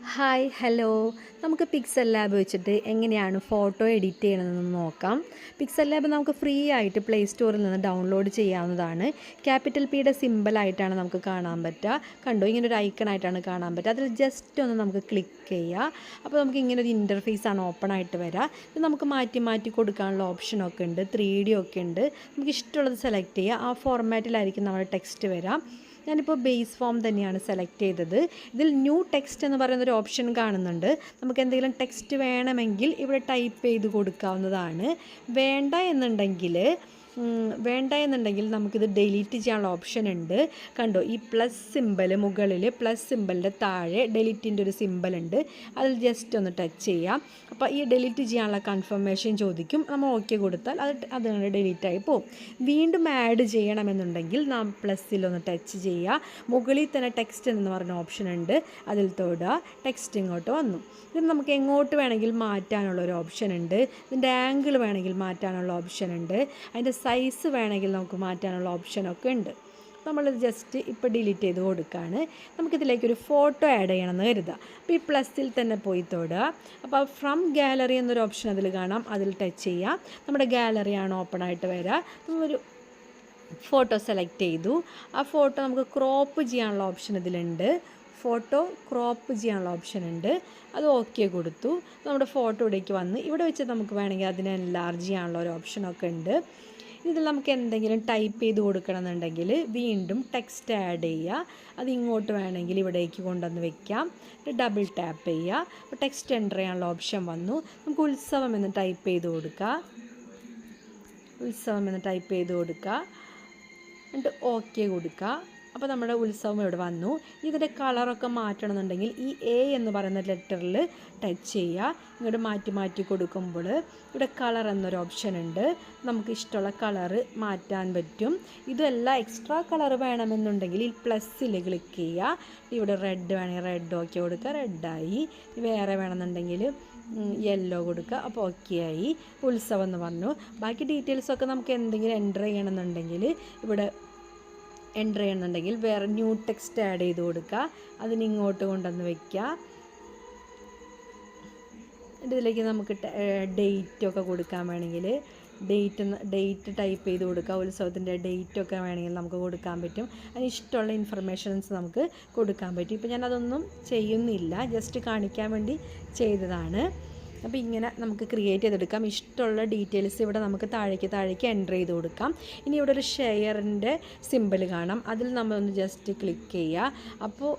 Hi hello നമുക്ക് pixel lab വെച്ചിട്ട് എങ്ങനെയാണ് ഫോട്ടോ എഡിറ്റ് ചെയ്യണമെന്ന് നോക്കാം. പിക്സൽ ലാബ് നമുക്ക് ഫ്രീ ആയിട്ട് പ്ലേ സ്റ്റോറിൽ നിന്ന് ഡൗൺലോഡ് ചെയ്യാവുന്നതാണ്. ക്യാപിറ്റൽ പിയുടെ സിമ്പിളായിട്ടാണ് നമുക്ക് കാണാൻ പറ്റുക. കണ്ടോ, ഇങ്ങനെ ഒരു ഐക്കണായിട്ടാണ് കാണാൻ പറ്റുക. അതിൽ ജസ്റ്റ് ഒന്ന് നമുക്ക് ക്ലിക്ക് ചെയ്യുക. അപ്പോൾ നമുക്ക് ഇങ്ങനെ ഒരു ഇൻ്റർഫേസാണ് ഓപ്പൺ ആയിട്ട് വരിക. ഇത് നമുക്ക് മാറ്റി മാറ്റി കൊടുക്കാനുള്ള ഓപ്ഷനൊക്കെ ഉണ്ട്, 3D ഒക്കെ ഉണ്ട്. നമുക്ക് ഇഷ്ടമുള്ളത് സെലക്ട് ചെയ്യുക. ആ ഫോർമാറ്റിലായിരിക്കും നമ്മുടെ ടെക്സ്റ്റ് വരാം. ഞാനിപ്പോൾ ബേസ് ഫോം തന്നെയാണ് സെലക്ട് ചെയ്തത്. ഇതിൽ ന്യൂ ടെക്സ്റ്റ് എന്ന് പറയുന്നൊരു ഓപ്ഷൻ കാണുന്നുണ്ട്. നമുക്ക് എന്തെങ്കിലും ടെക്സ്റ്റ് വേണമെങ്കിൽ ഇവിടെ ടൈപ്പ് ചെയ്ത് കൊടുക്കാവുന്നതാണ്. വേണ്ട എന്നുണ്ടെങ്കിൽ നമുക്കിത് ഡിലീറ്റ് ചെയ്യാനുള്ള ഓപ്ഷൻ ഉണ്ട്. കണ്ടോ, ഈ പ്ലസ് സിമ്പൽ മുകളിൽ, പ്ലസ് സിമ്പലിൻ്റെ താഴെ ഡിലീറ്റിൻ്റെ ഒരു സിമ്പൽ ഉണ്ട്. അതിൽ ജസ്റ്റ് ഒന്ന് ടച്ച് ചെയ്യാം. അപ്പോൾ ഈ ഡിലീറ്റ് ചെയ്യാനുള്ള കൺഫർമേഷൻ ചോദിക്കും. നമ്മൾ ഓക്കെ കൊടുത്താൽ അതങ്ങനെ ഡിലീറ്റായി പോകും. വീണ്ടും ആഡ് ചെയ്യണമെന്നുണ്ടെങ്കിൽ നാം പ്ലസ്സിലൊന്ന് ടച്ച് ചെയ്യുക. മുകളിൽ തന്നെ ടെക്സ്റ്റ് എന്ന് പറഞ്ഞ ഓപ്ഷൻ ഉണ്ട്, അതിൽ തൊടുക. ടെക്സ്റ്റ് ഇങ്ങോട്ട് വന്നു. ഇത് നമുക്ക് എങ്ങോട്ട് വേണമെങ്കിൽ മാറ്റാനുള്ളൊരു ഓപ്ഷൻ ഉണ്ട്. ഇതിൻ്റെ ആംഗിൾ വേണമെങ്കിൽ മാറ്റാനുള്ള ഓപ്ഷൻ ഉണ്ട്. അതിൻ്റെ സൈസ് വേണമെങ്കിൽ നമുക്ക് മാറ്റാനുള്ള ഓപ്ഷനൊക്കെ ഉണ്ട്. നമ്മളിത് ജസ്റ്റ് ഇപ്പോൾ ഡിലീറ്റ് ചെയ്ത് കൊടുക്കുകയാണ്. നമുക്കിതിലേക്കൊരു ഫോട്ടോ ആഡ് ചെയ്യണമെന്ന് കരുതുക. അപ്പോൾ ഈ പ്ലസ്സിൽ തന്നെ പോയി തൊടുക. അപ്പോൾ ഫ്രം ഗാലറി എന്നൊരു ഓപ്ഷൻ അതിൽ കാണാം, അതിൽ ടച്ച് ചെയ്യുക. നമ്മുടെ ഗാലറിയാണ് ഓപ്പൺ ആയിട്ട് വരിക. നമ്മളൊരു ഫോട്ടോ സെലക്ട് ചെയ്തു. ആ ഫോട്ടോ നമുക്ക് ക്രോപ്പ് ചെയ്യാനുള്ള ഓപ്ഷൻ ഇതിലുണ്ട്. ഫോട്ടോ ക്രോപ്പ് ചെയ്യാനുള്ള ഓപ്ഷൻ ഉണ്ട്, അത് ഓക്കെ കൊടുത്തു. നമ്മുടെ ഫോട്ടോ ഇവിടേക്ക് വന്ന് ഇവിടെ വെച്ച് നമുക്ക് വേണമെങ്കിൽ അതിനെ എൻലാർജ് ചെയ്യാനുള്ള ഒരു ഓപ്ഷനൊക്കെ ഉണ്ട്. ഇതിൽ നമുക്ക് എന്തെങ്കിലും ടൈപ്പ് ചെയ്ത് കൊടുക്കണമെന്നുണ്ടെങ്കിൽ വീണ്ടും ടെക്സ്റ്റ് ആഡ് ചെയ്യുക. അത് ഇങ്ങോട്ട് വേണമെങ്കിൽ ഇവിടേക്ക് കൊണ്ടുവന്ന് വെക്കാം. ഡബിൾ ടാപ്പ് ചെയ്യുക. അപ്പോൾ ടെക്സ്റ്റ് എൻ്റർ ചെയ്യാനുള്ള ഓപ്ഷൻ വന്നു. നമുക്ക് ഉത്സവം എന്ന് ടൈപ്പ് ചെയ്ത് കൊടുക്കുക. എന്നിട്ട് ഓക്കെ കൊടുക്കുക. അപ്പോൾ നമ്മുടെ ഉത്സവം ഇവിടെ വന്നു. ഇതിൻ്റെ കളറൊക്കെ മാറ്റണമെന്നുണ്ടെങ്കിൽ ഈ എ എന്ന് പറയുന്ന ലെറ്ററിൽ ടച്ച് ചെയ്യുക. ഇങ്ങോട്ട് മാറ്റി മാറ്റി കൊടുക്കുമ്പോൾ ഇവിടെ കളർ എന്നൊരു ഓപ്ഷൻ ഉണ്ട്. നമുക്ക് ഇഷ്ടമുള്ള കളറ് മാറ്റാൻ പറ്റും. ഇതെല്ലാം എക്സ്ട്രാ കളർ വേണമെന്നുണ്ടെങ്കിൽ ഈ പ്ലസ്സിൽ ക്ലിക്ക് ചെയ്യുക. ഇവിടെ റെഡ് വേണമെങ്കിൽ റെഡ് ഓക്കെ കൊടുക്കുക, റെഡായി. വേറെ വേണമെന്നുണ്ടെങ്കിൽ യെല്ലോ കൊടുക്കുക, അപ്പോൾ ഓക്കെ ആയി. ഉത്സവം എന്ന് പറഞ്ഞു. ബാക്കി ഡീറ്റെയിൽസൊക്കെ നമുക്ക് എന്തെങ്കിലും എൻ്റർ ചെയ്യണമെന്നുണ്ടെങ്കിൽ ഇവിടെ എൻ്റർ ചെയ്യണമെന്നുണ്ടെങ്കിൽ വേറെ ന്യൂ ടെക്സ്റ്റ് ആഡ് ചെയ്ത് കൊടുക്കുക. അതിന് ഇങ്ങോട്ട് കൊണ്ടുവന്ന് വയ്ക്കുക. ഇതിലേക്ക് നമുക്ക് ഡേറ്റൊക്കെ കൊടുക്കാൻ വേണമെങ്കിൽ ഡേറ്റ് ടൈപ്പ് ചെയ്ത് കൊടുക്കുക. ഉത്സവത്തിൻ്റെ ഡേറ്റൊക്കെ വേണമെങ്കിൽ നമുക്ക് കൊടുക്കാൻ പറ്റും. അതിന് ഇഷ്ടമുള്ള ഇൻഫർമേഷൻസ് നമുക്ക് കൊടുക്കാൻ പറ്റും. ഇപ്പോൾ ഞാനതൊന്നും ചെയ്യുന്നില്ല, ജസ്റ്റ് കാണിക്കാൻ വേണ്ടി ചെയ്തതാണ്. അപ്പോൾ ഇങ്ങനെ നമുക്ക് ക്രിയേറ്റ് ചെയ്തെടുക്കാം. ഇഷ്ടമുള്ള ഡീറ്റെയിൽസ് ഇവിടെ നമുക്ക് താഴേക്ക് എൻ്റർ ചെയ്ത് കൊടുക്കാം. ഇനി ഇവിടെ ഒരു ഷെയറിൻ്റെ സിമ്പിൾ കാണാം, അതിൽ നമ്മളൊന്ന് ജസ്റ്റ് ക്ലിക്ക് ചെയ്യുക. അപ്പോൾ